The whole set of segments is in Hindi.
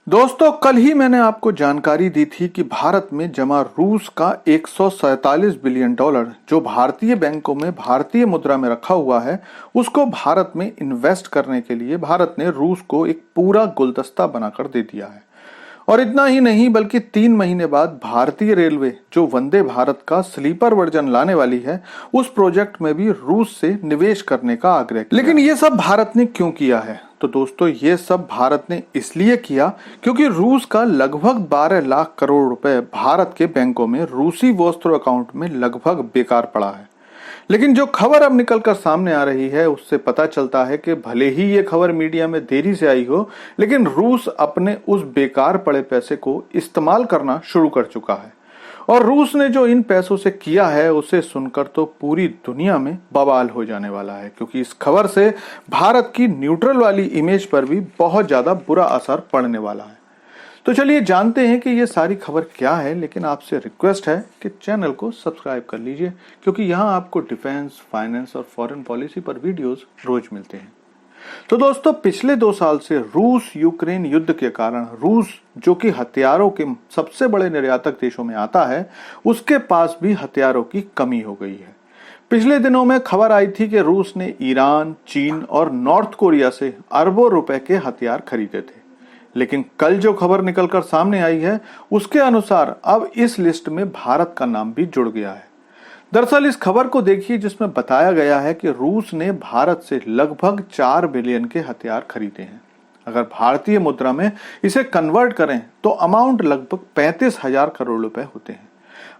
दोस्तों, कल ही मैंने आपको जानकारी दी थी कि भारत में जमा रूस का 147 बिलियन डॉलर जो भारतीय बैंकों में भारतीय मुद्रा में रखा हुआ है, उसको भारत में इन्वेस्ट करने के लिए भारत ने रूस को एक पूरा गुलदस्ता बनाकर दे दिया है। और इतना ही नहीं बल्कि 3 महीने बाद भारतीय रेलवे जो वंदे भारत का स्लीपर वर्जन लाने वाली है, उस प्रोजेक्ट में भी रूस से निवेश करने का आग्रह किया। लेकिन ये सब भारत ने क्यों किया है? तो दोस्तों, ये सब भारत ने इसलिए किया क्योंकि रूस का लगभग 12 लाख करोड़ रुपए भारत के बैंकों में रूसी वस्त्र अकाउंट में लगभग बेकार पड़ा है। लेकिन जो खबर अब निकलकर सामने आ रही है, उससे पता चलता है कि भले ही ये खबर मीडिया में देरी से आई हो, लेकिन रूस अपने उस बेकार पड़े पैसे को इस्तेमाल करना शुरू कर चुका है। और रूस ने जो इन पैसों से किया है, उसे सुनकर तो पूरी दुनिया में बवाल हो जाने वाला है, क्योंकि इस खबर से भारत की न्यूट्रल वाली इमेज पर भी बहुत ज्यादा बुरा असर पड़ने वाला है। तो चलिए जानते हैं कि ये सारी खबर क्या है। लेकिन आपसे रिक्वेस्ट है कि चैनल को सब्सक्राइब कर लीजिए, क्योंकि यहाँ आपको डिफेंस, फाइनेंस और फॉरेन पॉलिसी पर वीडियोस रोज मिलते हैं। तो दोस्तों, पिछले 2 साल से रूस यूक्रेन युद्ध के कारण रूस, जो कि हथियारों के सबसे बड़े निर्यातक देशों में आता है, उसके पास भी हथियारों की कमी हो गई है। पिछले दिनों में खबर आई थी कि रूस ने ईरान, चीन और नॉर्थ कोरिया से अरबों रुपए के हथियार खरीदे थे। लेकिन कल जो खबर निकलकर सामने आई है, उसके अनुसार अब इस लिस्ट में भारत का नाम भी जुड़ गया है। दरअसल इस खबर को देखिए, जिसमें बताया गया है कि रूस ने भारत से लगभग 4 बिलियन के हथियार खरीदे हैं। अगर भारतीय मुद्रा में इसे कन्वर्ट करें तो अमाउंट लगभग 35,000 करोड़ रुपए होते हैं।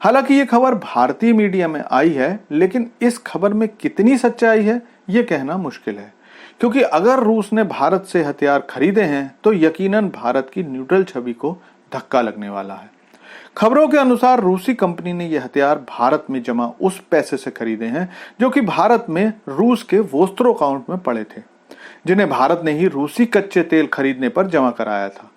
हालांकि ये खबर भारतीय मीडिया में आई है, लेकिन इस खबर में कितनी सच्चाई है ये कहना मुश्किल है, क्योंकि अगर रूस ने भारत से हथियार खरीदे हैं तो यकीनन भारत की न्यूट्रल छवि को धक्का लगने वाला है। खबरों के अनुसार रूसी कंपनी ने यह हथियार भारत में जमा उस पैसे से खरीदे हैं जो कि भारत में रूस के वोस्त्रो अकाउंट में पड़े थे, जिन्हें भारत ने ही रूसी कच्चे तेल खरीदने पर जमा कराया था।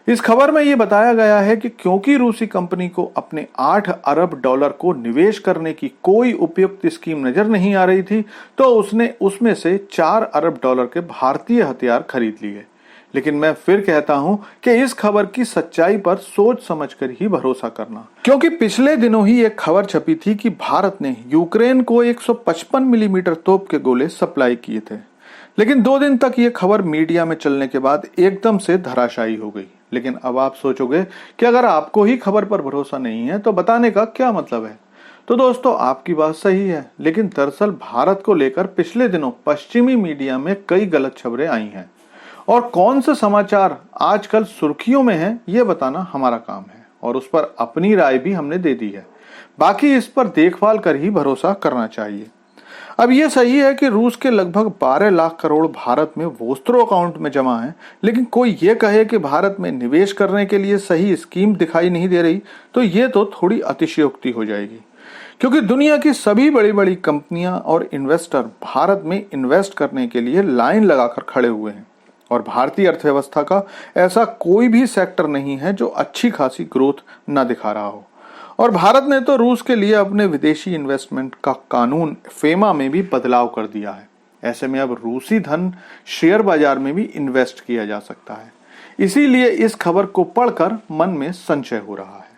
इस खबर में यह बताया गया है कि क्योंकि रूसी कंपनी को अपने 8 अरब डॉलर को निवेश करने की कोई उपयुक्त स्कीम नजर नहीं आ रही थी, तो उसने उसमें से 4 अरब डॉलर के भारतीय हथियार खरीद लिए। लेकिन मैं फिर कहता हूं कि इस खबर की सच्चाई पर सोच समझकर ही भरोसा करना, क्योंकि पिछले दिनों ही एक खबर छपी थी कि भारत ने यूक्रेन को 155 मिलीमीटर तोप के गोले सप्लाई किए थे। लेकिन 2 दिन तक ये खबर मीडिया में चलने के बाद एकदम से धराशायी हो गई। लेकिन अब आप सोचोगे कि अगर आपको ही खबर पर भरोसा नहीं है तो बताने का क्या मतलब है? तो दोस्तों, आपकी बात सही है, लेकिन दरअसल भारत को लेकर पिछले दिनों पश्चिमी मीडिया में कई गलत खबरें आई हैं, और कौन से समाचार आजकल सुर्खियों में हैं ये बताना हमारा काम है, और उस पर अपनी राय भी हमने दे दी है। बाकी इस पर देखभाल कर ही भरोसा करना चाहिए। अब ये सही है कि रूस के लगभग 12 लाख करोड़ भारत में वोस्त्रो अकाउंट में जमा है, लेकिन कोई ये कहे कि भारत में निवेश करने के लिए सही स्कीम दिखाई नहीं दे रही, तो ये तो थोड़ी अतिशयोक्ति हो जाएगी, क्योंकि दुनिया की सभी बड़ी बड़ी कंपनियां और इन्वेस्टर भारत में इन्वेस्ट करने के लिए लाइन लगाकर खड़े हुए हैं। और भारतीय अर्थव्यवस्था का ऐसा कोई भी सेक्टर नहीं है जो अच्छी खासी ग्रोथ न दिखा रहा हो। और भारत ने तो रूस के लिए अपने विदेशी इन्वेस्टमेंट का कानून फेमा में भी बदलाव कर दिया है। ऐसे में अब रूसी धन शेयर बाजार में भी इन्वेस्ट किया जा सकता है। इसीलिए इस खबर को पढ़कर मन में संशय हो रहा है।